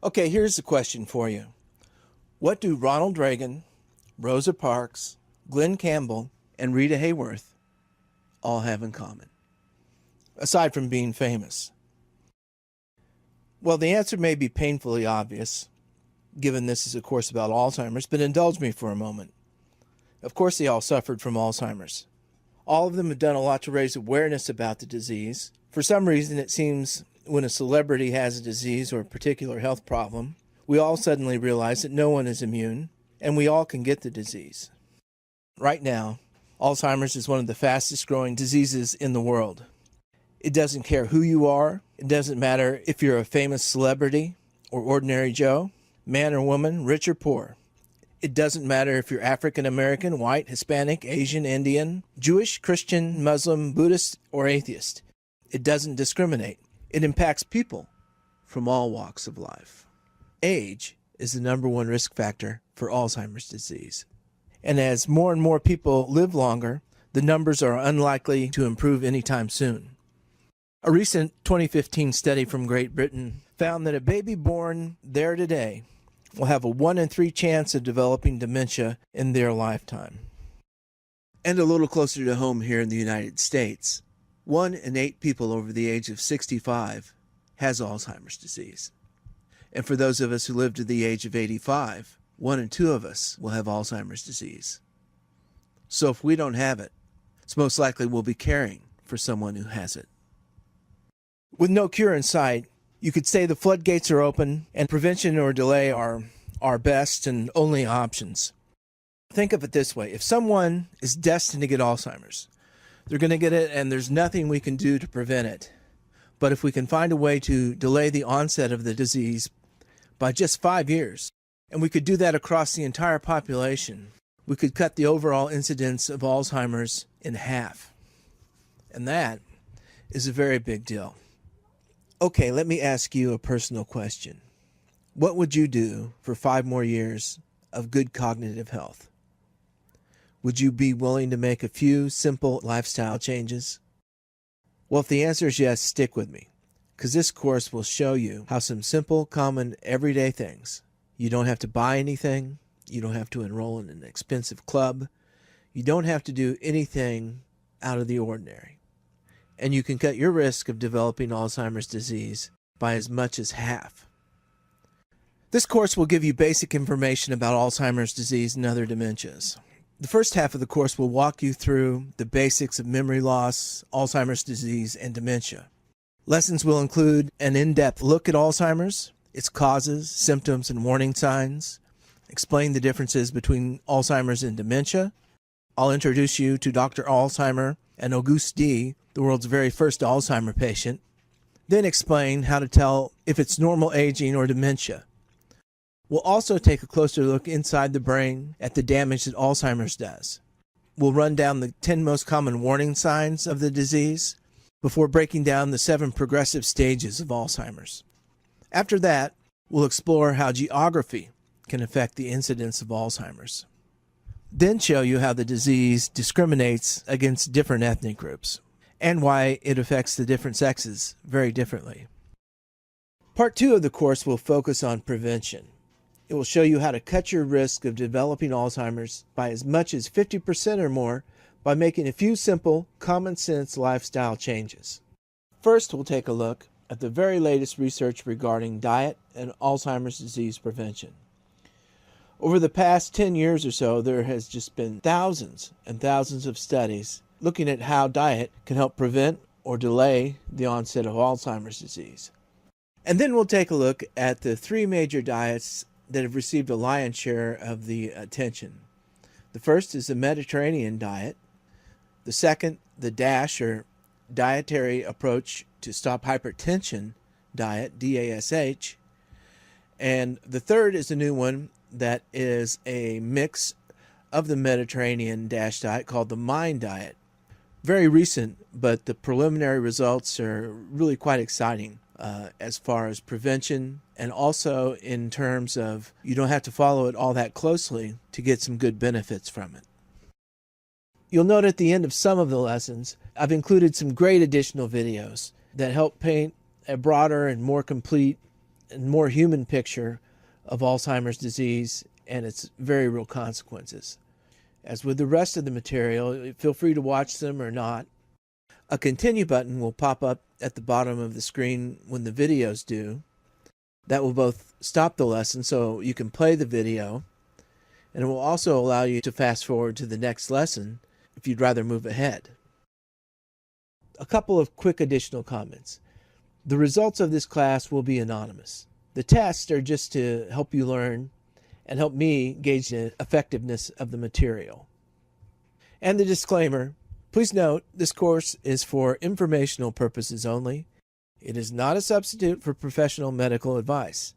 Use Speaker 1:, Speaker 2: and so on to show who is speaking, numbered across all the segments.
Speaker 1: Okay, here's a question for you. What do Ronald Reagan, Rosa Parks, Glenn Campbell, and Rita Hayworth all have in common, aside from being famous? Well, the answer may be painfully obvious, given this is a course about Alzheimer's, but indulge me for a moment. Of course, they all suffered from Alzheimer's. All of them have done a lot to raise awareness about the disease. For some reason, it seems when a celebrity has a disease or a particular health problem, we all suddenly realize that no one is immune, and we all can get the disease. Right now, Alzheimer's is one of the fastest growing diseases in the world. It doesn't care who you are. It doesn't matter if you're a famous celebrity or ordinary Joe, man or woman, rich or poor. It doesn't matter if you're African American, white, Hispanic, Asian, Indian, Jewish, Christian, Muslim, Buddhist, or atheist. It doesn't discriminate. It impacts people from all walks of life. Age is the #1 risk factor for Alzheimer's disease. And as more and more people live longer, the numbers are unlikely to improve anytime soon. A recent 2015 study from Great Britain found that a baby born there today will have a 1 in 3 chance of developing dementia in their lifetime. And a little closer to home here in the United States, 1 in 8 people over the age of 65 has Alzheimer's disease. And for those of us who live to the age of 85, 1 in 2 of us will have Alzheimer's disease. So if we don't have it, it's most likely we'll be caring for someone who has it. With no cure in sight, you could say the floodgates are open and prevention or delay are our best and only options. Think of it this way. If someone is destined to get Alzheimer's, they're going to get it and there's nothing we can do to prevent it. But if we can find a way to delay the onset of the disease by just 5 years, and we could do that across the entire population, we could cut the overall incidence of Alzheimer's in half. And that is a very big deal. Okay, let me ask you a personal question. What would you do for 5 more years of good cognitive health? Would you be willing to make a few simple lifestyle changes? Well, if the answer is yes, stick with me, because this course will show you how some simple, common, everyday things. You don't have to buy anything. You don't have to enroll in an expensive club. You don't have to do anything out of the ordinary. And you can cut your risk of developing Alzheimer's disease by as much as half. This course will give you basic information about Alzheimer's disease and other dementias. The first half of the course will walk you through the basics of memory loss, Alzheimer's disease, and dementia. Lessons will include an in-depth look at Alzheimer's, its causes, symptoms, and warning signs, explain the differences between Alzheimer's and dementia. I'll introduce you to Dr. Alzheimer and Auguste D., the world's very first Alzheimer patient, then explain how to tell if it's normal aging or dementia. We'll also take a closer look inside the brain at the damage that Alzheimer's does. We'll run down the 10 most common warning signs of the disease before breaking down the 7 progressive stages of Alzheimer's. After that, we'll explore how geography can affect the incidence of Alzheimer's. Then show you how the disease discriminates against different ethnic groups, and why it affects the different sexes very differently. Part 2 of the course will focus on prevention. It will show you how to cut your risk of developing Alzheimer's by as much as 50% or more by making a few simple, common-sense lifestyle changes. First, we'll take a look at the very latest research regarding diet and Alzheimer's disease prevention. Over the past 10 years or so, there has just been thousands and thousands of studies looking at how diet can help prevent or delay the onset of Alzheimer's disease. And then we'll take a look at the 3 major diets that have received a lion's share of the attention. The first is the Mediterranean diet. The second, the DASH, or Dietary Approach to Stop Hypertension diet, DASH. And the third is a new one that is a mix of the Mediterranean DASH diet called the MIND diet. Very recent, but the preliminary results are really quite exciting as far as prevention, and also in terms of you don't have to follow it all that closely to get some good benefits from it. You'll note at the end of some of the lessons, I've included some great additional videos that help paint a broader and more complete and more human picture of Alzheimer's disease and its very real consequences. As with the rest of the material, feel free to watch them or not. A continue button will pop up at the bottom of the screen when the videos do. That will both stop the lesson so you can play the video, and it will also allow you to fast forward to the next lesson if you'd rather move ahead. A couple of quick additional comments. The results of this class will be anonymous. The tests are just to help you learn and help me gauge the effectiveness of the material. And the disclaimer, please note this course is for informational purposes only. It is not a substitute for professional medical advice.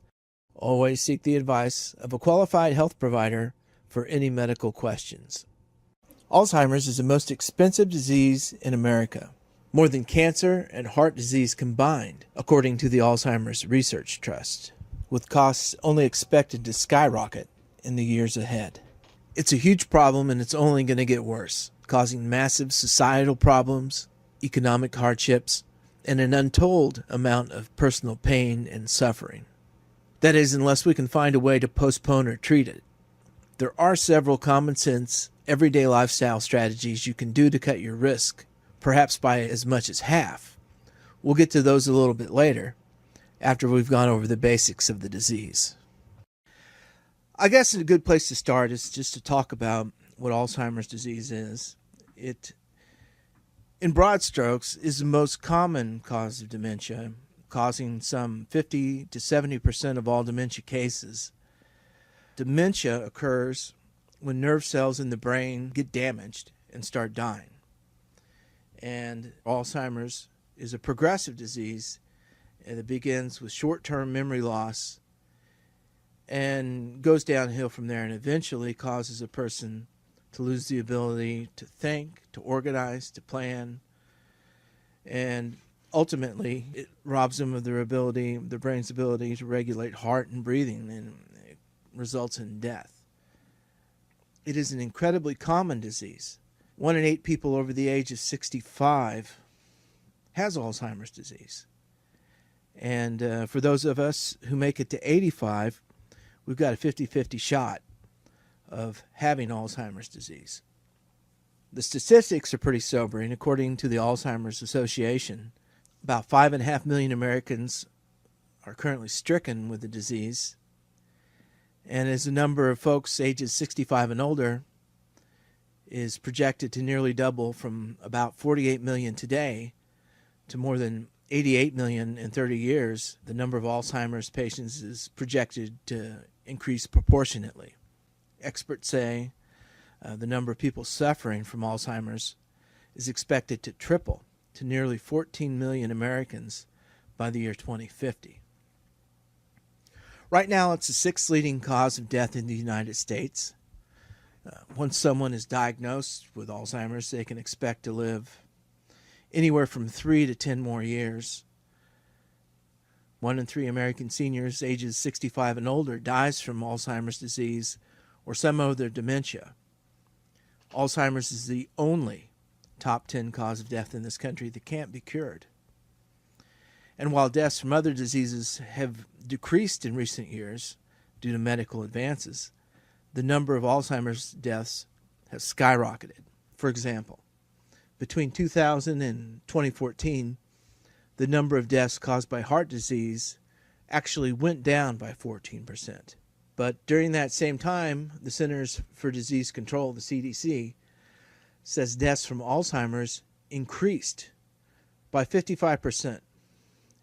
Speaker 1: Always seek the advice of a qualified health provider for any medical questions. Alzheimer's is the most expensive disease in America, more than cancer and heart disease combined, according to the Alzheimer's Research Trust, with costs only expected to skyrocket in the years ahead. It's a huge problem, and it's only going to get worse, causing massive societal problems, economic hardships, and an untold amount of personal pain and suffering. That is, unless we can find a way to postpone or treat it. There are several common sense, everyday lifestyle strategies you can do to cut your risk, perhaps by as much as half. We'll get to those a little bit later, after we've gone over the basics of the disease. I guess a good place to start is just to talk about what Alzheimer's disease is. It, in broad strokes, is the most common cause of dementia, causing some 50 to 70% of all dementia cases. Dementia occurs when nerve cells in the brain get damaged and start dying. And Alzheimer's is a progressive disease, and it begins with short-term memory loss and goes downhill from there, and eventually causes a person to lose the ability to think, to organize, to plan, and ultimately it robs them of their brain's ability to regulate heart and breathing, and it results in death. It is an incredibly common disease. 1 in 8 people over the age of 65 has Alzheimer's disease. And for those of us who make it to 85, we've got a 50-50 shot of having Alzheimer's disease. The statistics are pretty sobering. According to the Alzheimer's Association, about 5.5 million Americans are currently stricken with the disease. And as the number of folks ages 65 and older is projected to nearly double from about 48 million today to more than 88 million in 30 years, the number of Alzheimer's patients is projected to increase proportionately. Experts say the number of people suffering from Alzheimer's is expected to triple to nearly 14 million Americans by the year 2050. Right now, it's the 6th leading cause of death in the United States. Once someone is diagnosed with Alzheimer's, they can expect to live anywhere from 3 to 10 more years. 1 in 3 American seniors ages 65 and older dies from Alzheimer's disease or some other dementia. Alzheimer's is the only top 10 cause of death in this country that can't be cured. And while deaths from other diseases have decreased in recent years due to medical advances, the number of Alzheimer's deaths has skyrocketed. For example, between 2000 and 2014, the number of deaths caused by heart disease actually went down by 14%. But during that same time, the Centers for Disease Control, the CDC, says deaths from Alzheimer's increased by 55%,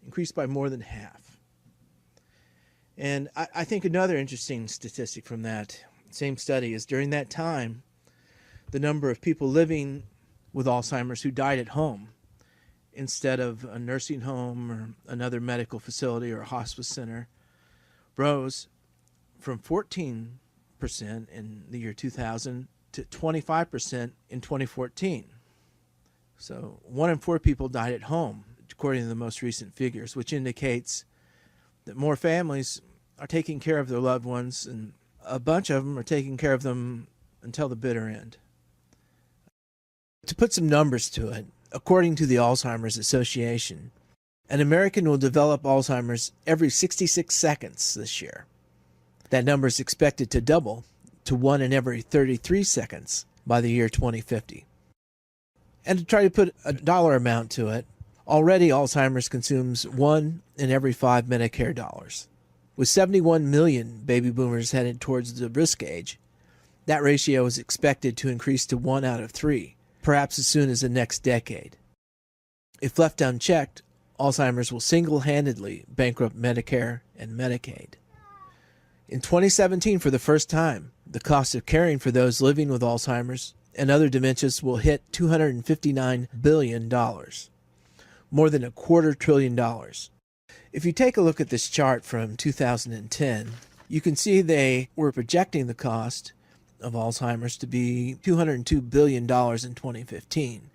Speaker 1: increased by more than half. And I think another interesting statistic from that same study is during that time, the number of people living with Alzheimer's who died at home instead of a nursing home or another medical facility or a hospice center rose from 14% in the year 2000 to 25% in 2014. So 1 in 4 people died at home, according to the most recent figures, which indicates that more families are taking care of their loved ones, and a bunch of them are taking care of them until the bitter end. To put some numbers to it, according to the Alzheimer's Association, An American will develop Alzheimer's every 66 seconds this year. That number is expected to double to 1 in every 33 seconds by the year 2050. And to try to put a dollar amount to it, already Alzheimer's consumes 1 in every 5 Medicare dollars. With 71 million baby boomers headed towards the risk age, that ratio is expected to increase to 1 out of 3, perhaps as soon as the next decade. If left unchecked, Alzheimer's will single-handedly bankrupt Medicare and Medicaid. In 2017, for the first time, the cost of caring for those living with Alzheimer's and other dementias will hit $259 billion, more than $250 billion. If you take a look at this chart from 2010, you can see they were projecting the cost of Alzheimer's to be $202 billion in 2015,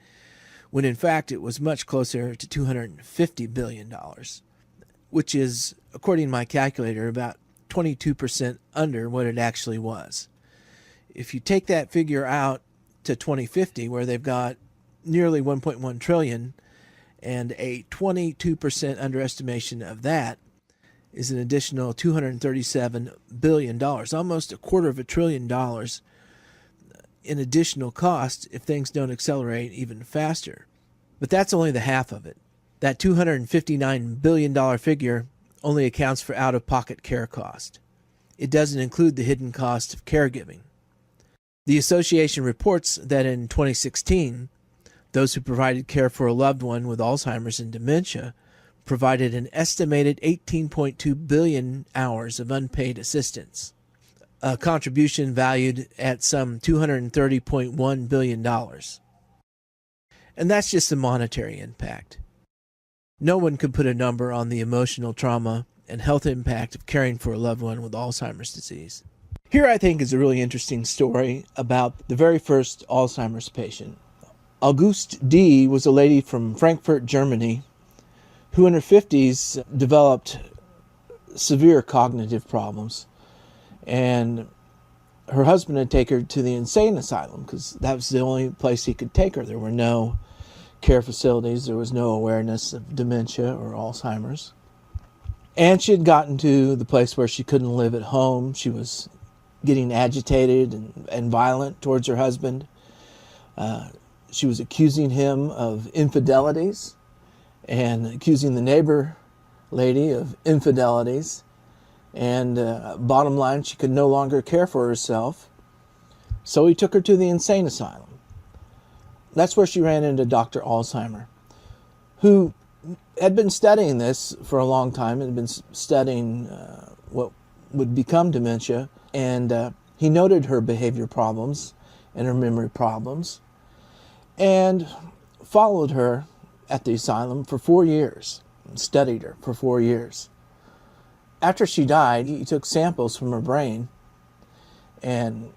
Speaker 1: when in fact it was much closer to $250 billion, which is, according to my calculator, about 22% under what it actually was. If you take that figure out to 2050, where they've got nearly 1.1 trillion, and a 22% underestimation of that is an additional $237 billion, almost $250 billion in additional cost if things don't accelerate even faster. But that's only the half of it. That $259 billion figure only accounts for out-of-pocket care cost. It doesn't include the hidden cost of caregiving. The association reports that in 2016, those who provided care for a loved one with Alzheimer's and dementia provided an estimated 18.2 billion hours of unpaid assistance, a contribution valued at some $230.1 billion. And that's just the monetary impact. No one could put a number on the emotional trauma and health impact of caring for a loved one with Alzheimer's disease. Here, I think, is a really interesting story about the very first Alzheimer's patient. Auguste D. was a lady from Frankfurt, Germany, who in her 50s developed severe cognitive problems. And her husband had taken her to the insane asylum because that was the only place he could take her. There were no care facilities. There was no awareness of dementia or Alzheimer's. And she had gotten to the place where she couldn't live at home. She was getting agitated and violent towards her husband. She was accusing him of infidelities and accusing the neighbor lady of infidelities. And bottom line, she could no longer care for herself. So he took her to the insane asylum. That's where she ran into Dr. Alzheimer, who had been studying this for a long time and had been studying what would become dementia. And he noted her behavior problems and her memory problems and followed her at the asylum for 4 years, studied her for 4 years. After she died, he took samples from her brain, and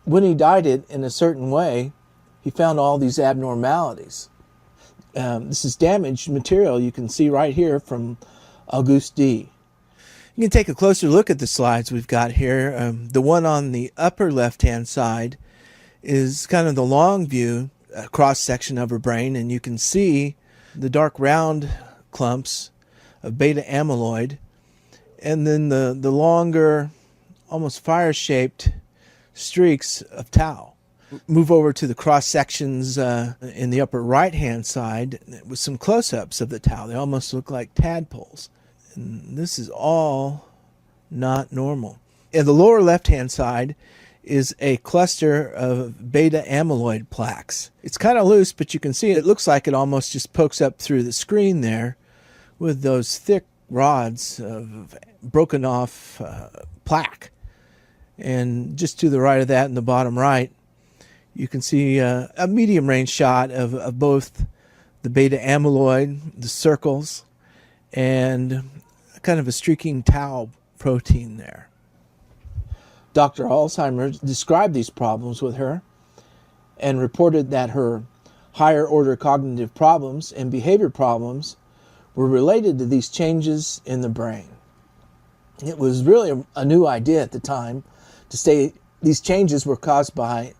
Speaker 1: when he dyed it in a certain way, he found all these abnormalities. This is damaged material you can see right here from Auguste D. You can take a closer look at the slides we've got here. The one on the upper left-hand side is kind of the long view cross-section of her brain, and you can see the dark round clumps of beta amyloid, and then the longer, almost fire-shaped streaks of tau. Move over to the cross-sections in the upper right-hand side with some close-ups of the tau. They almost look like tadpoles. And this is all not normal. In the lower left-hand side is a cluster of beta amyloid plaques. It's kind of loose, but you can see it looks like it almost just pokes up through the screen there with those thick rods of broken off plaque. And just to the right of that in the bottom right, you can see a medium range shot of both the beta amyloid, the circles, and kind of a streaking tau protein there. Dr. Alzheimer described these problems with her and reported that her higher order cognitive problems and behavior problems were related to these changes in the brain. It was really a new idea at the time to say these changes were caused by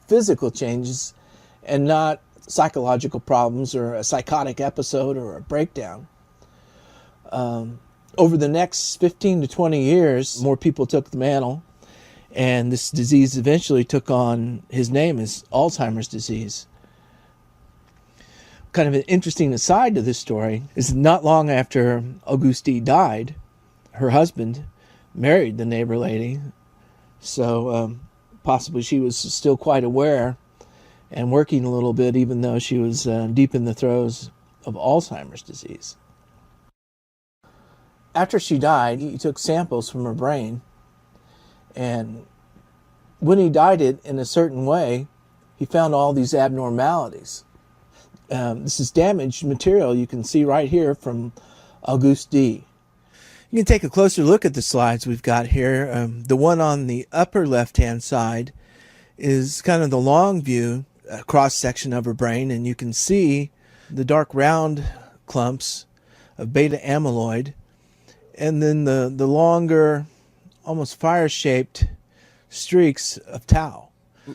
Speaker 1: physical changes and not psychological problems or a psychotic episode or a breakdown. Over the next 15 to 20 years, more people took the mantle, and this disease eventually took on his name as Alzheimer's disease. Kind of an interesting aside to this story is not long after Auguste died, her husband married the neighbor lady, so possibly she was still quite aware and working a little bit, even though she was deep in the throes of Alzheimer's disease. After she died, he took samples from her brain, and when he dyed it in a certain way, he found all these abnormalities. This is damaged material you can see right here from Auguste D. You can take a closer look at the slides we've got here. The one on the upper left-hand side is kind of the long view, cross-section of her brain, and you can see the dark round clumps of beta amyloid, and then the longer, almost fire-shaped streaks of tau.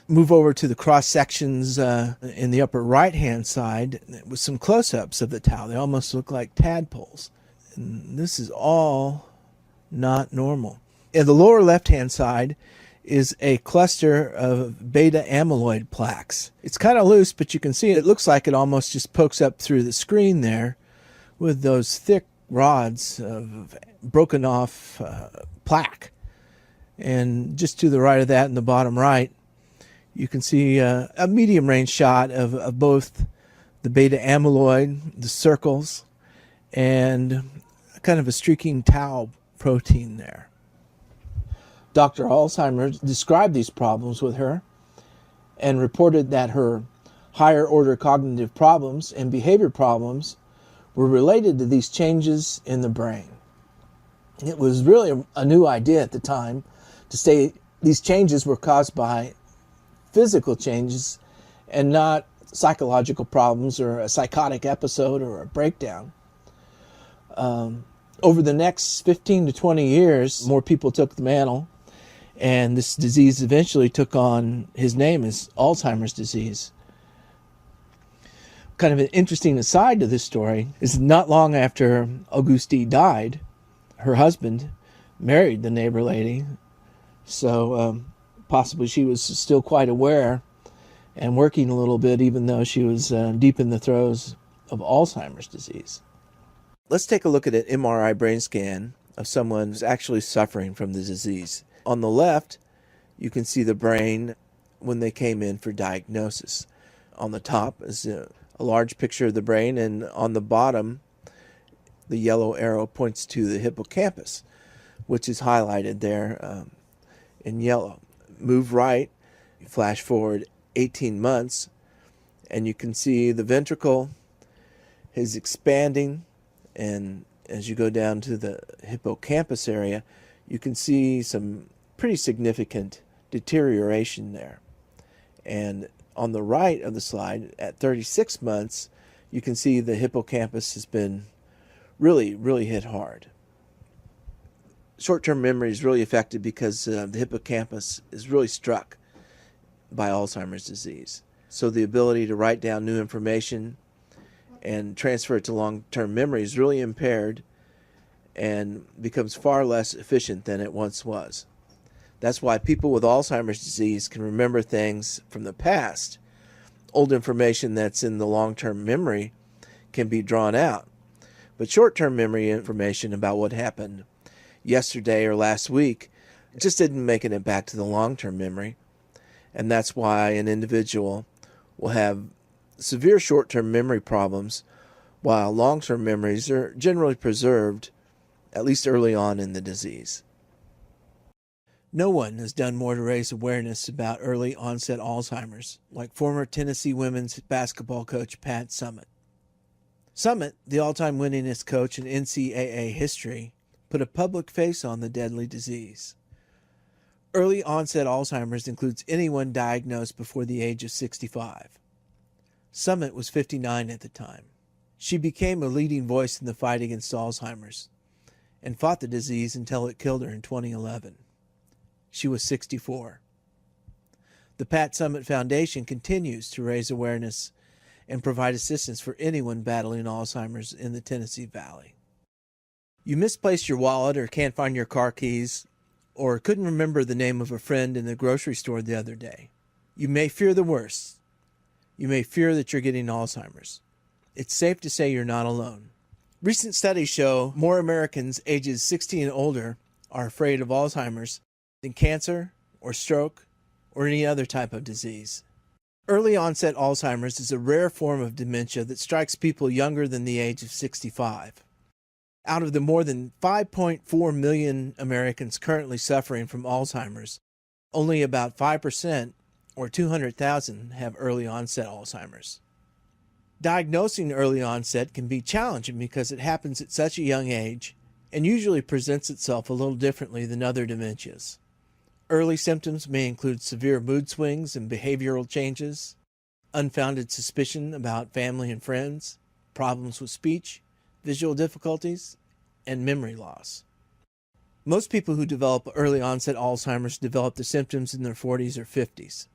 Speaker 1: Move over to the cross sections in the upper right hand side with some close-ups of the tau. They almost look like tadpoles. And this is all not normal. In the lower left hand side is a cluster of beta amyloid plaques. It's kind of loose, but you can see it looks like it almost just pokes up through the screen there with those thick rods of broken off plaque. And just to the right of that in the bottom right, you can see a medium range shot of both the beta amyloid, the circles, and kind of a streaking tau protein there. Dr. Alzheimer described these problems with her and reported that her higher order cognitive problems and behavior problems were related to these changes in the brain. It was really a new idea at the time to say these changes were caused by physical changes and not psychological problems or a psychotic episode or a breakdown. Over the next 15 to 20 years, more people took the mantle, and this disease eventually took on his name as Alzheimer's disease. Kind of an interesting aside to this story is not long after Auguste died, her husband married the neighbor lady, so possibly she was still quite aware and working a little bit, even though she was deep in the throes of Alzheimer's disease. Let's take a look at an MRI brain scan of someone who's actually suffering from the disease. On the left, you can see the brain when they came in for diagnosis. On the top is a large picture of the brain, and on the bottom, the yellow arrow points to the hippocampus, which is highlighted there in yellow. Move right, flash forward 18 months, and you can see the ventricle is expanding, and as you go down to the hippocampus area, you can see some pretty significant deterioration there. And on the right of the slide, at 36 months, you can see the hippocampus has been really hit hard. Short-term memory is really affected because the hippocampus is really struck by Alzheimer's disease. So the ability to write down new information and transfer it to long-term memory is really impaired and becomes far less efficient than it once was. That's why people with Alzheimer's disease can remember things from the past. Old information that's in the long-term memory can be drawn out. But short-term memory information about what happened yesterday or last week just didn't make it back to the long-term memory. And that's why an individual will have severe short-term memory problems while long-term memories are generally preserved, at least early on in the disease. No one has done more to raise awareness about early-onset Alzheimer's like former Tennessee women's basketball coach Pat Summitt. Summitt, the all-time winningest coach in NCAA history, put a public face on the deadly disease. Early-onset Alzheimer's includes anyone diagnosed before the age of 65. Summitt was 59 at the time. She became a leading voice in the fight against Alzheimer's and fought the disease until it killed her in 2011. She was 64. The Pat Summitt Foundation continues to raise awareness and provide assistance for anyone battling Alzheimer's in the Tennessee Valley. You misplaced your wallet or can't find your car keys, or couldn't remember the name of a friend in the grocery store the other day. You may fear the worst. You may fear that you're getting Alzheimer's. It's safe to say you're not alone. Recent studies show more Americans ages 60 and older are afraid of Alzheimer's than cancer or stroke or any other type of disease. Early-onset Alzheimer's is a rare form of dementia that strikes people younger than the age of 65. Out of the more than 5.4 million Americans currently suffering from Alzheimer's, only about 5%, or 200,000, have early-onset Alzheimer's. Diagnosing early onset can be challenging because it happens at such a young age and usually presents itself a little differently than other dementias. Early symptoms may include severe mood swings and behavioral changes, unfounded suspicion about family and friends, problems with speech, visual difficulties, and memory loss. Most people who develop early onset Alzheimer's develop the symptoms in their 40s or 50s.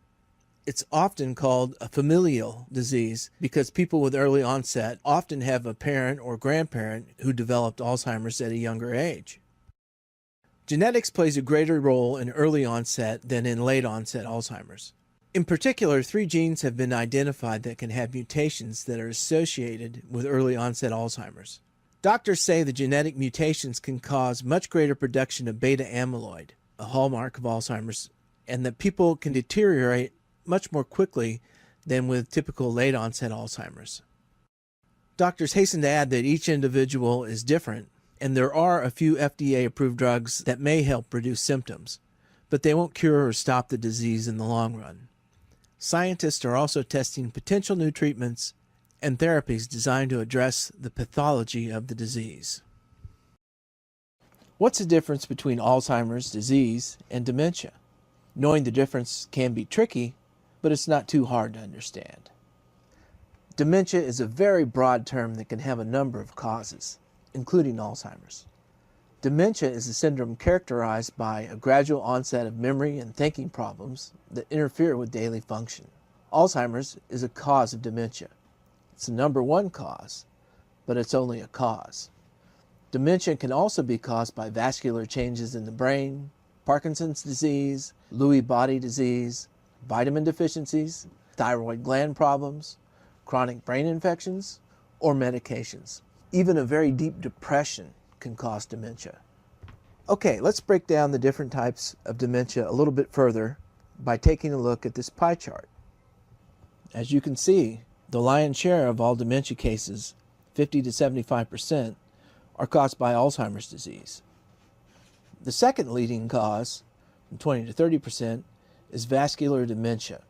Speaker 1: It's often called a familial disease because people with early onset often have a parent or grandparent who developed Alzheimer's at a younger age. Genetics plays a greater role in early onset than in late onset Alzheimer's. In particular, 3 genes have been identified that can have mutations that are associated with early onset Alzheimer's. Doctors say the genetic mutations can cause much greater production of beta amyloid, a hallmark of Alzheimer's, and that people can deteriorate much more quickly than with typical late onset Alzheimer's. Doctors hasten to add that each individual is different, and there are a few FDA-approved drugs that may help reduce symptoms, but they won't cure or stop the disease in the long run. Scientists are also testing potential new treatments and therapies designed to address the pathology of the disease. What's the difference between Alzheimer's disease and dementia? Knowing the difference can be tricky, but it's not too hard to understand. Dementia is a very broad term that can have a number of causes, including Alzheimer's. Dementia is a syndrome characterized by a gradual onset of memory and thinking problems that interfere with daily function. Alzheimer's is a cause of dementia. It's the number one cause, but it's only a cause. Dementia can also be caused by vascular changes in the brain, Parkinson's disease, Lewy body disease, vitamin deficiencies, thyroid gland problems, chronic brain infections, or medications. Even a very deep depression can cause dementia. Okay, let's break down the different types of dementia a little bit further by taking a look at this pie chart. As you can see, the lion's share of all dementia cases, 50 to 75%, are caused by Alzheimer's disease. The second leading cause, 20 to 30%, is vascular dementia.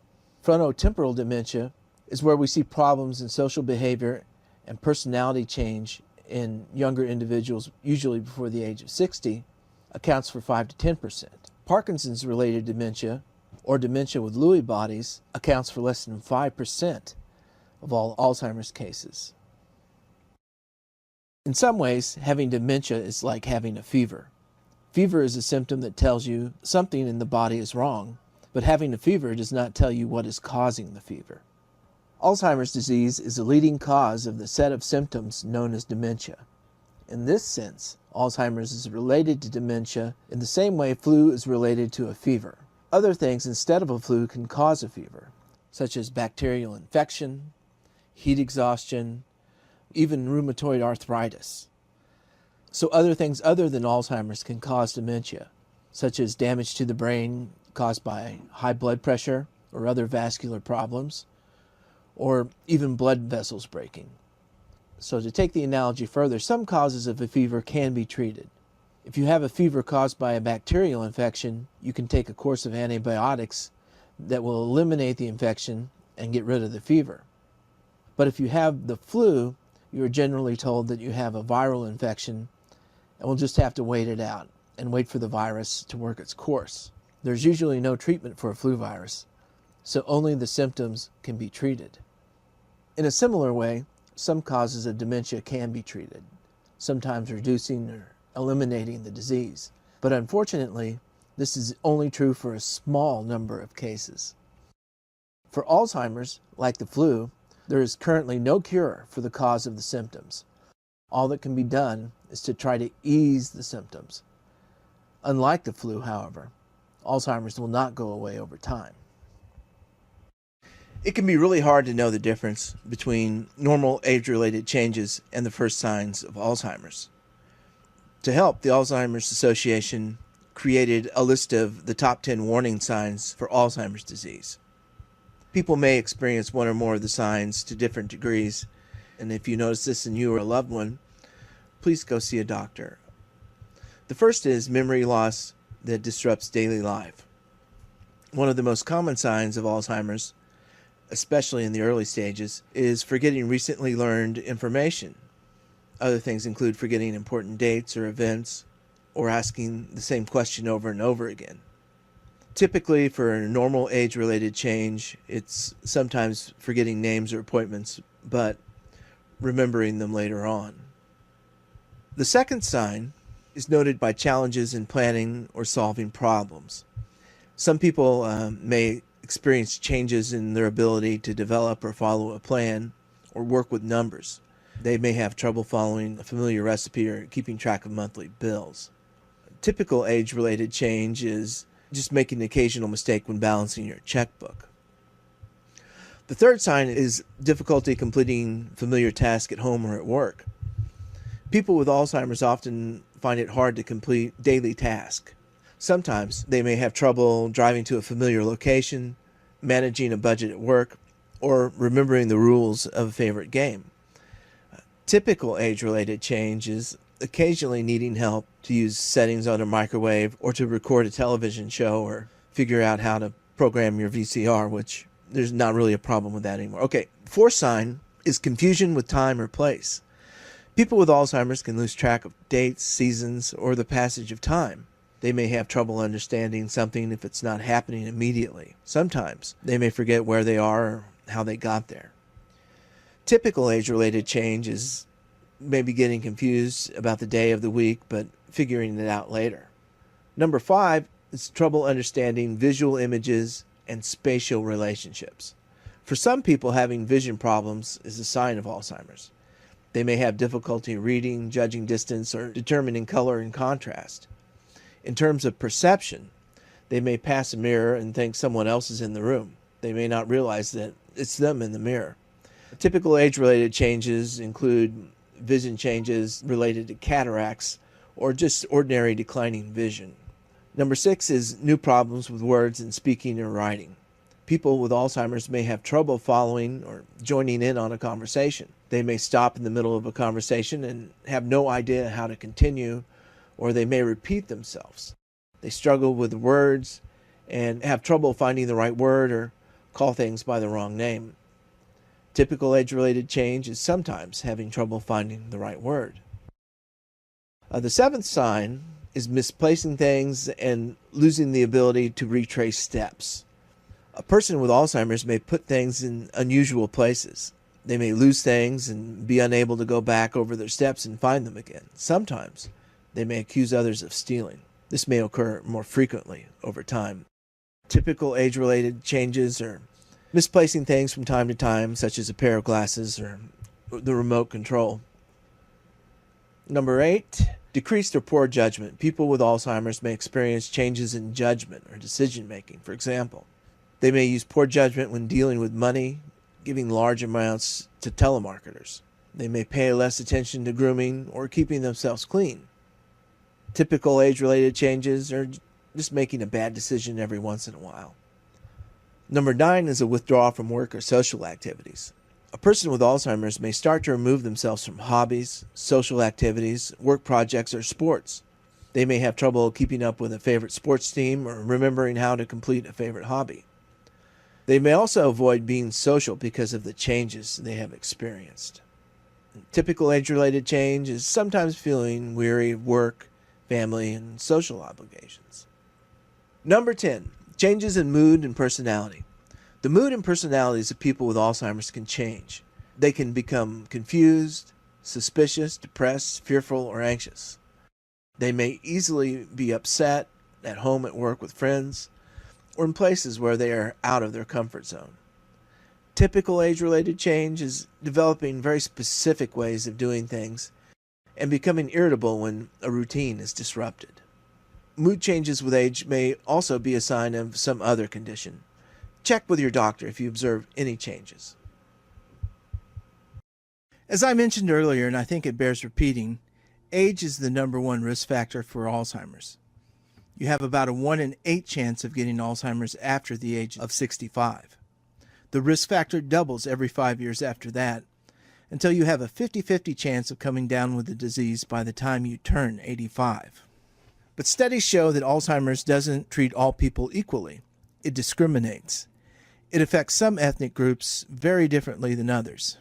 Speaker 1: Frontotemporal dementia is where we see problems in social behavior and personality change in younger individuals, usually before the age of 60, accounts for 5 to 10%. Parkinson's-related dementia, or dementia with Lewy bodies, accounts for less than 5% of all Alzheimer's cases. In some ways, having dementia is like having a fever. Fever is a symptom that tells you something in the body is wrong, but having a fever does not tell you what is causing the fever. Alzheimer's disease is a leading cause of the set of symptoms known as dementia. In this sense, Alzheimer's is related to dementia in the same way flu is related to a fever. Other things instead of a flu can cause a fever, such as bacterial infection, heat exhaustion, even rheumatoid arthritis. So other things other than Alzheimer's can cause dementia, such as damage to the brain caused by high blood pressure or other vascular problems, or even blood vessels breaking. So to take the analogy further, some causes of a fever can be treated. If you have a fever caused by a bacterial infection, you can take a course of antibiotics that will eliminate the infection and get rid of the fever. But if you have the flu, you are generally told that you have a viral infection and will just have to wait it out and wait for the virus to work its course. There's usually no treatment for a flu virus, so only the symptoms can be treated. In a similar way, some causes of dementia can be treated, sometimes reducing or eliminating the disease. But unfortunately, this is only true for a small number of cases. For Alzheimer's, like the flu, There is currently no cure for the cause of the symptoms. All that can be done is to try to ease the symptoms. Unlike the flu, however, Alzheimer's will not go away over time. It can be really hard to know the difference between normal age-related changes and the first signs of Alzheimer's. To help, the Alzheimer's Association created a list of the top 10 warning signs for Alzheimer's disease. People may experience one or more of the signs to different degrees, and if you notice this in you or a loved one, please go see a doctor. The first is memory loss that disrupts daily life. One of the most common signs of Alzheimer's, especially in the early stages, is forgetting recently learned information. Other things include forgetting important dates or events, or asking the same question over and over again. Typically, for a normal age-related change, it's sometimes forgetting names or appointments, but remembering them later on. The second sign is noted by challenges in planning or solving problems. Some people may experience changes in their ability to develop or follow a plan or work with numbers. They may have trouble following a familiar recipe or keeping track of monthly bills. Typical age-related change is just making an occasional mistake when balancing your checkbook. The third sign is difficulty completing familiar tasks at home or at work. People with Alzheimer's often find it hard to complete daily tasks. Sometimes they may have trouble driving to a familiar location, managing a budget at work, or remembering the rules of a favorite game. Typical age-related change is occasionally needing help to use settings on a microwave or to record a television show or figure out how to program your VCR, which there's not really a problem with that anymore. Okay, fourth sign is confusion with time or place. People with Alzheimer's can lose track of dates, seasons, or the passage of time. They may have trouble understanding something if it's not happening immediately. Sometimes they may forget where they are or how they got there. Typical age-related change is maybe getting confused about the day of the week, but figuring it out later. Number 5 is trouble understanding visual images and spatial relationships. For some people, having vision problems is a sign of Alzheimer's. They may have difficulty reading, judging distance, or determining color and contrast. In terms of perception, they may pass a mirror and think someone else is in the room. They may not realize that it's them in the mirror. Typical age-related changes include vision changes related to cataracts or just ordinary declining vision. Number 6 is new problems with words and speaking or writing. People with Alzheimer's may have trouble following or joining in on a conversation. They may stop in the middle of a conversation and have no idea how to continue, or they may repeat themselves. They struggle with words and have trouble finding the right word or call things by the wrong name. Typical age-related change is sometimes having trouble finding the right word. The 7th sign is misplacing things and losing the ability to retrace steps. A person with Alzheimer's may put things in unusual places. They may lose things and be unable to go back over their steps and find them again. Sometimes they may accuse others of stealing. This may occur more frequently over time. Typical age-related changes are misplacing things from time to time, such as a pair of glasses or the remote control. Number 8, decreased or poor judgment. People with Alzheimer's may experience changes in judgment or decision-making. For example, they may use poor judgment when dealing with money, giving large amounts to telemarketers. They may pay less attention to grooming or keeping themselves clean. Typical age-related changes are just making a bad decision every once in a while. Number 9 is a withdrawal from work or social activities. A person with Alzheimer's may start to remove themselves from hobbies, social activities, work projects, or sports. They may have trouble keeping up with a favorite sports team or remembering how to complete a favorite hobby. They may also avoid being social because of the changes they have experienced. Typical age-related change is sometimes feeling weary of work, family, and social obligations. Number 10, changes in mood and personality. The mood and personalities of people with Alzheimer's can change. They can become confused, suspicious, depressed, fearful, or anxious. They may easily be upset at home, at work, with friends, or in places where they are out of their comfort zone. Typical age-related change is developing very specific ways of doing things and becoming irritable when a routine is disrupted. Mood changes with age may also be a sign of some other condition. Check with your doctor if you observe any changes. As I mentioned earlier, and I think it bears repeating, age is the #1 risk factor for Alzheimer's. You have about a 1 in 8 chance of getting Alzheimer's after the age of 65. The risk factor doubles every 5 years after that, until you have a 50-50 chance of coming down with the disease by the time you turn 85. But studies show that Alzheimer's doesn't treat all people equally. It discriminates. It affects some ethnic groups very differently than others.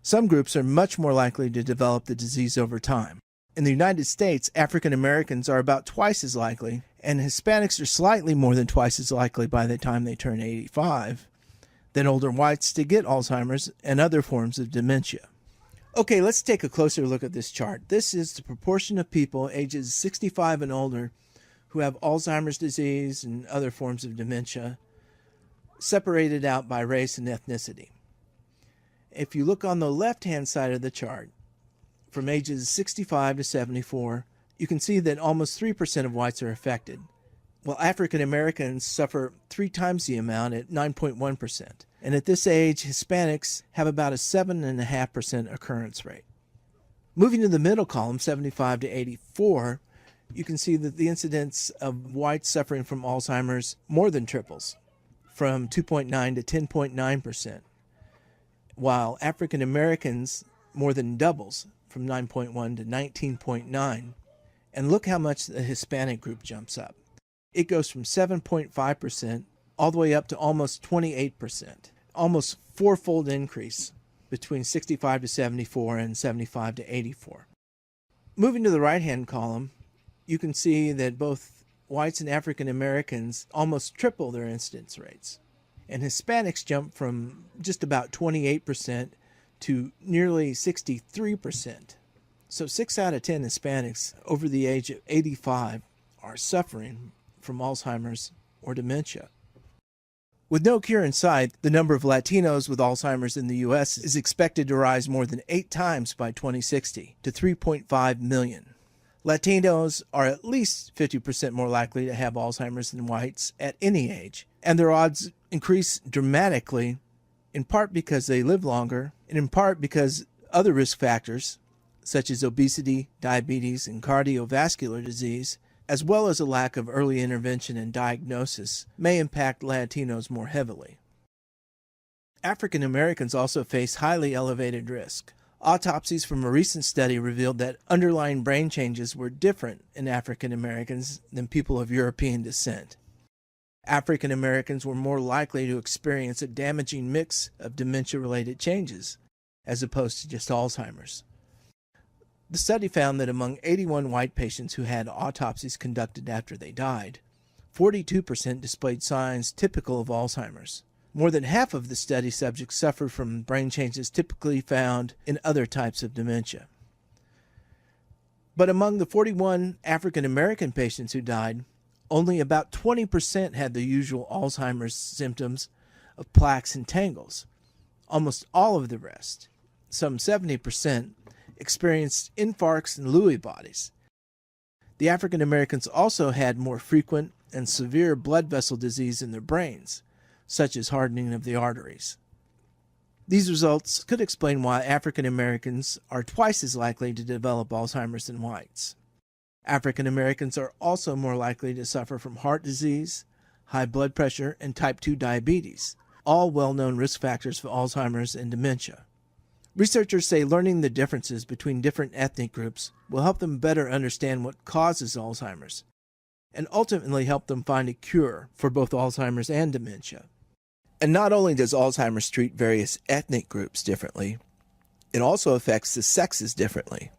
Speaker 1: Some groups are much more likely to develop the disease over time. In the United States, African Americans are about twice as likely, and Hispanics are slightly more than twice as likely by the time they turn 85 than older whites to get Alzheimer's and other forms of dementia. Okay, let's take a closer look at this chart. This is the proportion of people ages 65 and older who have Alzheimer's disease and other forms of dementia, separated out by race and ethnicity. If you look on the left-hand side of the chart, from ages 65 to 74, you can see that almost 3% of whites are affected, while African Americans suffer 3 times the amount at 9.1%. And at this age, Hispanics have about a 7.5% occurrence rate. Moving to the middle column, 75 to 84, you can see that the incidence of whites suffering from Alzheimer's more than triples, from 2.9 to 10.9%, while African Americans more than doubles, from 9.1 to 19.9. And look how much the Hispanic group jumps up. It goes from 7.5% all the way up to almost 28%, almost 4-fold increase between 65 to 74 and 75 to 84. Moving to the right-hand column, you can see that both whites and African Americans almost triple their incidence rates. And Hispanics jump from just about 28% to nearly 63%. So 6 out of 10 Hispanics over the age of 85 are suffering from Alzheimer's or dementia. With no cure in sight, the number of Latinos with Alzheimer's in the U.S. is expected to rise more than 8 times by 2060 to 3.5 million. Latinos are at least 50% more likely to have Alzheimer's than whites at any age, and their odds increase dramatically, in part because they live longer, and in part because other risk factors, such as obesity, diabetes, and cardiovascular disease, as well as a lack of early intervention and diagnosis, may impact Latinos more heavily. African Americans also face highly elevated risk. Autopsies from a recent study revealed that underlying brain changes were different in African Americans than people of European descent. African Americans were more likely to experience a damaging mix of dementia-related changes, as opposed to just Alzheimer's. The study found that among 81 white patients who had autopsies conducted after they died, 42% displayed signs typical of Alzheimer's. More than half of the study subjects suffered from brain changes typically found in other types of dementia. But among the 41 African American patients who died, only about 20% had the usual Alzheimer's symptoms of plaques and tangles. Almost all of the rest, some 70%, experienced infarcts and Lewy bodies. The African Americans also had more frequent and severe blood vessel disease in their brains, such as hardening of the arteries. These results could explain why African Americans are twice as likely to develop Alzheimer's than whites. African Americans are also more likely to suffer from heart disease, high blood pressure, and type 2 diabetes, all well-known risk factors for Alzheimer's and dementia. Researchers say learning the differences between different ethnic groups will help them better understand what causes Alzheimer's, and ultimately help them find a cure for both Alzheimer's and dementia. And not only does Alzheimer's treat various ethnic groups differently, it also affects the sexes differently.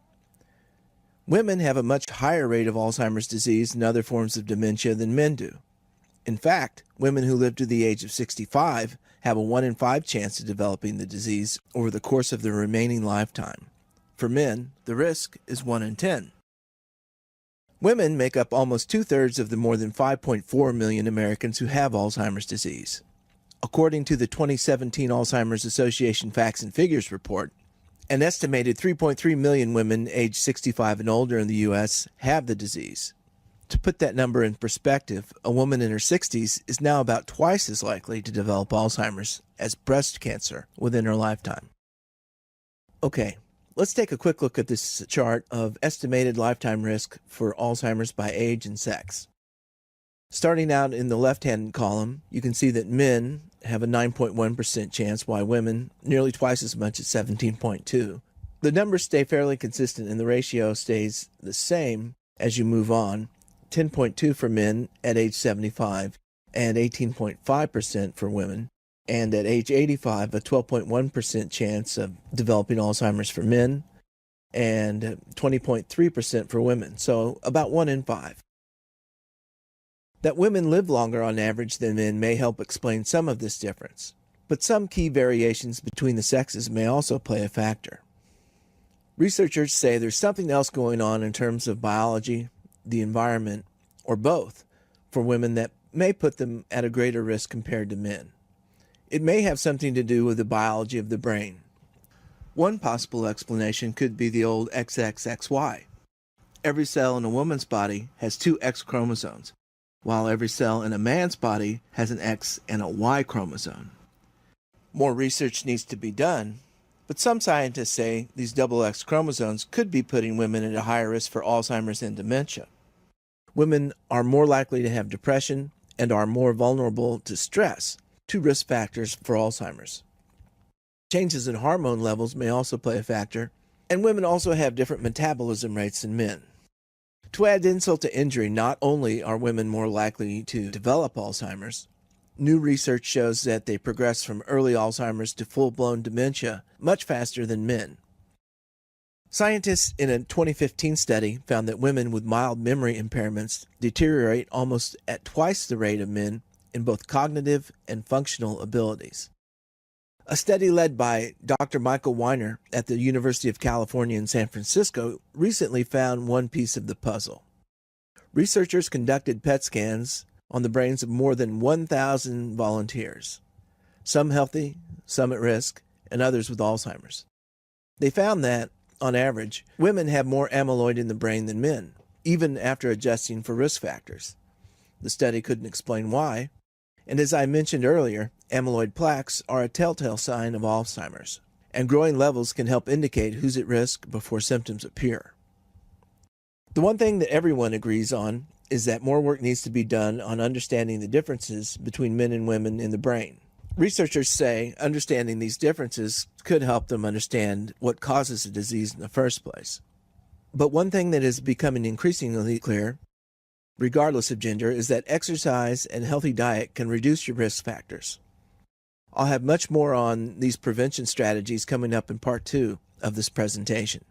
Speaker 1: Women have a much higher rate of Alzheimer's disease and other forms of dementia than men do. In fact, women who live to the age of 65 have a 1 in 5 chance of developing the disease over the course of their remaining lifetime. For men, the risk is 1 in 10. Women make up almost 2/3 of the more than 5.4 million Americans who have Alzheimer's disease. According to the 2017 Alzheimer's Association Facts and Figures report, an estimated 3.3 million women aged 65 and older in the U.S. have the disease. To put that number in perspective, a woman in her 60s is now about twice as likely to develop Alzheimer's as breast cancer within her lifetime. Okay, let's take a quick look at this chart of estimated lifetime risk for Alzheimer's by age and sex. Starting out in the left-hand column, you can see that men have a 9.1% chance, while women nearly twice as much at 17.2%. The numbers stay fairly consistent and the ratio stays the same as you move on. 10.2 for men at age 75 and 18.5% for women. And at age 85, a 12.1% chance of developing Alzheimer's for men and 20.3% for women. So about 1 in 5. That women live longer on average than men may help explain some of this difference, but some key variations between the sexes may also play a factor. Researchers say there's something else going on in terms of biology, the environment, or both, for women that may put them at a greater risk compared to men. It may have something to do with the biology of the brain. One possible explanation could be the old XXXY. Every cell in a woman's body has 2 X chromosomes, while every cell in a man's body has an X and a Y chromosome. More research needs to be done, but some scientists say these double X chromosomes could be putting women at a higher risk for Alzheimer's and dementia. Women are more likely to have depression and are more vulnerable to stress, 2 risk factors for Alzheimer's. Changes in hormone levels may also play a factor, and women also have different metabolism rates than men. To add insult to injury, not only are women more likely to develop Alzheimer's, new research shows that they progress from early Alzheimer's to full-blown dementia much faster than men. Scientists in a 2015 study found that women with mild memory impairments deteriorate almost at twice the rate of men in both cognitive and functional abilities. A study led by Dr. Michael Weiner at the University of California in San Francisco recently found one piece of the puzzle. Researchers conducted PET scans on the brains of more than 1,000 volunteers, some healthy, some at risk, and others with Alzheimer's. They found that, on average, women have more amyloid in the brain than men, even after adjusting for risk factors. The study couldn't explain why, and as I mentioned earlier, amyloid plaques are a telltale sign of Alzheimer's, and growing levels can help indicate who's at risk before symptoms appear. The one thing that everyone agrees on is that more work needs to be done on understanding the differences between men and women in the brain. Researchers say understanding these differences could help them understand what causes the disease in the first place. But one thing that is becoming increasingly clear, regardless of gender, is that exercise and healthy diet can reduce your risk factors. I'll have much more on these prevention strategies coming up in part 2 of this presentation.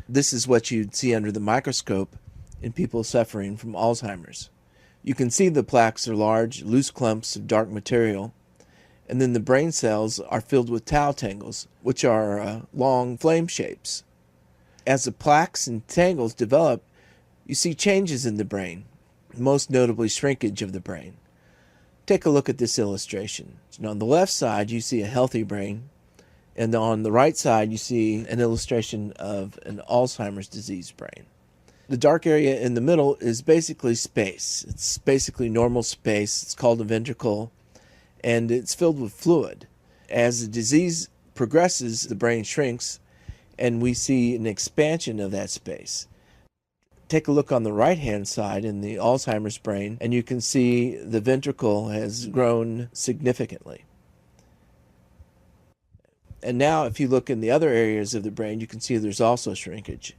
Speaker 1: This is what you'd see under the microscope in people suffering from Alzheimer's. You can see the plaques are large, loose clumps of dark material And then the brain cells are filled with tau tangles, which are long flame shapes. As the plaques and tangles develop, you see changes in the brain, most notably shrinkage of the brain. Take a look at this illustration. And on the left side, you see a healthy brain, and on the right side, you see an illustration of an Alzheimer's disease brain. The dark area in the middle is basically space. It's basically normal space. It's called a ventricle, and it's filled with fluid. As the disease progresses, the brain shrinks, and we see an expansion of that space. Take a look on the right-hand side in the Alzheimer's brain, and you can see the ventricle has grown significantly. And now if you look in the other areas of the brain, you can see there's also shrinkage.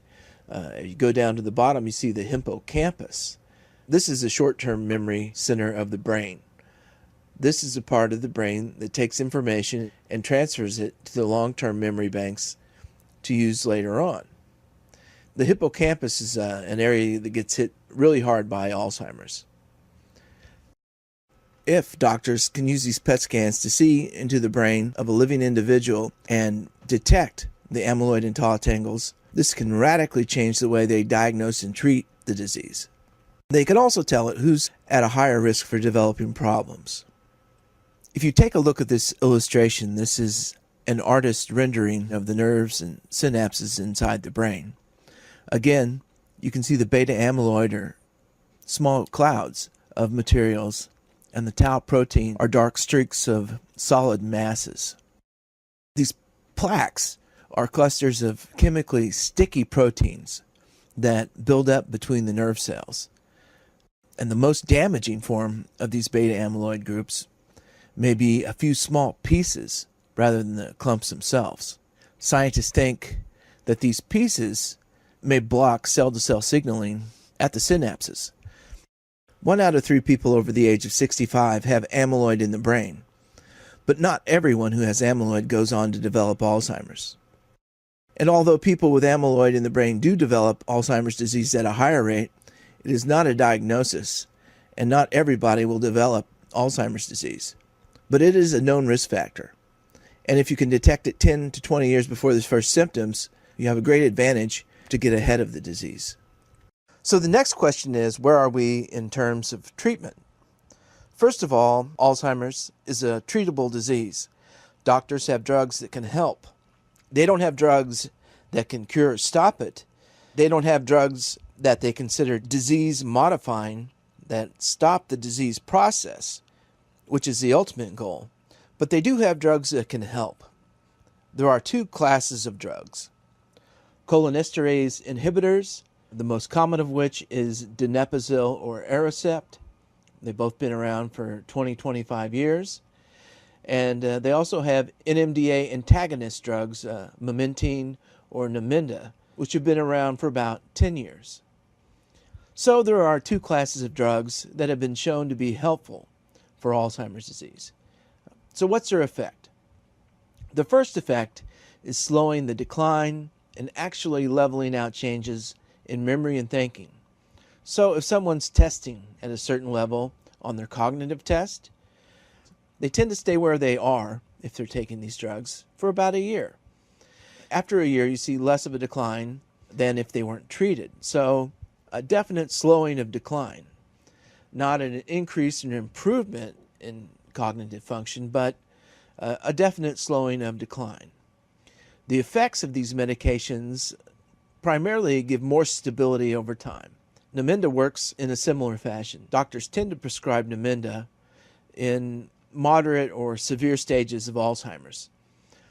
Speaker 1: If you go down to the bottom, you see the hippocampus. This is the short-term memory center of the brain. This is a part of the brain that takes information and transfers it to the long-term memory banks to use later on. The hippocampus is an area that gets hit really hard by Alzheimer's. If doctors can use these PET scans to see into the brain of a living individual and detect the amyloid and tau tangles, this can radically change the way they diagnose and treat the disease. They can also tell it who's at a higher risk for developing problems. If you take a look at this illustration, this is an artist's rendering of the nerves and synapses inside the brain. Again, you can see the beta amyloid or small clouds of materials, and the tau protein are dark streaks of solid masses. These plaques are clusters of chemically sticky proteins that build up between the nerve cells. And the most damaging form of these beta amyloid groups may be a few small pieces rather than the clumps themselves. Scientists think that these pieces may block cell-to-cell signaling at the synapses. 1 out of 3 people over the age of 65 have amyloid in the brain, but not everyone who has amyloid goes on to develop Alzheimer's. And although people with amyloid in the brain do develop Alzheimer's disease at a higher rate, it is not a diagnosis, and not everybody will develop Alzheimer's disease. But it is a known risk factor. And if you can detect it 10 to 20 years before the first symptoms, you have a great advantage to get ahead of the disease. So the next question is, where are we in terms of treatment? First of all, Alzheimer's is a treatable disease. Doctors have drugs that can help. They don't have drugs that can cure or stop it. They don't have drugs that they consider disease modifying that stop the disease process, which is the ultimate goal. But they do have drugs that can help. There are 2 classes of drugs. Cholinesterase inhibitors, the most common of which is donepezil or Aricept. They've both been around for 20-25 years. And they also have NMDA antagonist drugs, memantine or Namenda, which have been around for about 10 years. So there are 2 classes of drugs that have been shown to be helpful for Alzheimer's disease. So what's their effect? The first effect is slowing the decline and actually leveling out changes in memory and thinking. So if someone's testing at a certain level on their cognitive test, they tend to stay where they are if they're taking these drugs for about a year. After a year, you see less of a decline than if they weren't treated. So a definite slowing of decline, not an increase in improvement in cognitive function, but a definite slowing of decline. The effects of these medications primarily give more stability over time. Namenda works in a similar fashion. Doctors tend to prescribe Namenda in moderate or severe stages of Alzheimer's.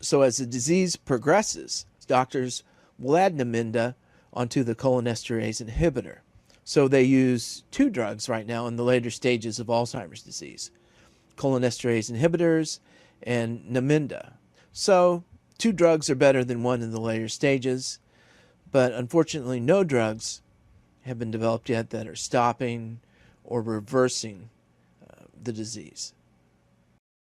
Speaker 1: So as the disease progresses, doctors will add Namenda onto the cholinesterase inhibitor. So they use 2 drugs right now in the later stages of Alzheimer's disease, cholinesterase inhibitors and Namenda. So 2 drugs are better than 1 in the later stages, but unfortunately no drugs have been developed yet that are stopping or reversing the disease.